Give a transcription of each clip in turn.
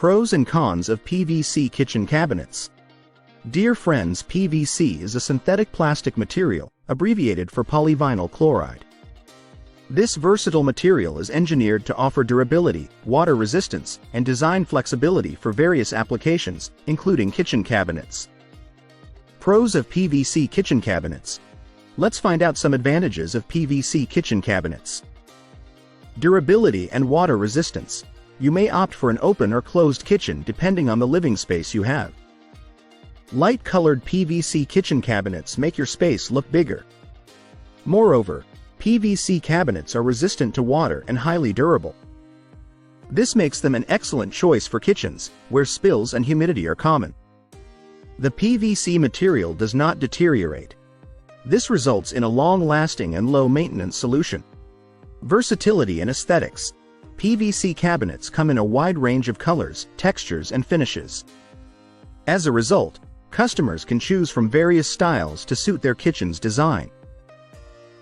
Pros and cons of PVC kitchen cabinets. Dear friends, PVC is a synthetic plastic material, abbreviated for polyvinyl chloride. This versatile material is engineered to offer durability, water resistance, and design flexibility for various applications, including kitchen cabinets. Pros of PVC kitchen cabinets. Let's find out some advantages of PVC kitchen cabinets. Durability and water resistance. You may opt for an open or closed kitchen depending on the living space you have. Light-colored PVC kitchen cabinets make your space look bigger. Moreover, PVC cabinets are resistant to water and highly durable. This makes them an excellent choice for kitchens, where spills and humidity are common. The PVC material does not deteriorate. This results in a long-lasting and low-maintenance solution. Versatility and aesthetics. PVC cabinets come in a wide range of colors, textures, and finishes. As a result, customers can choose from various styles to suit their kitchen's design.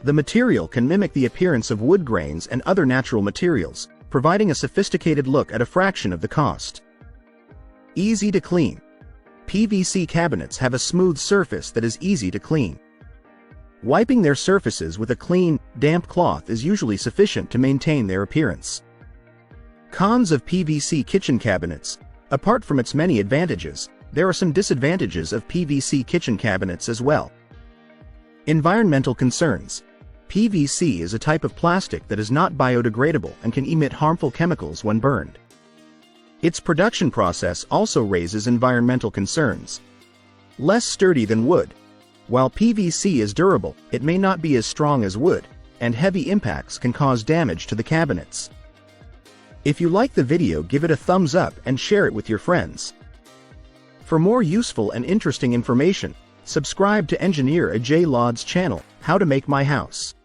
The material can mimic the appearance of wood grains and other natural materials, providing a sophisticated look at a fraction of the cost. Easy to clean. PVC cabinets have a smooth surface that is easy to clean. Wiping their surfaces with a clean, damp cloth is usually sufficient to maintain their appearance. Cons of PVC kitchen cabinets. Apart from its many advantages, there are some disadvantages of PVC kitchen cabinets as well. Environmental concerns. PVC is a type of plastic that is not biodegradable and can emit harmful chemicals when burned. Its production process also raises environmental concerns. Less sturdy than wood. While PVC is durable, it may not be as strong as wood, and heavy impacts can cause damage to the cabinets. If you like the video, give it a thumbs up and share it with your friends. For more useful and interesting information, subscribe to Engineer Ajay Lod's channel, How to Make My House.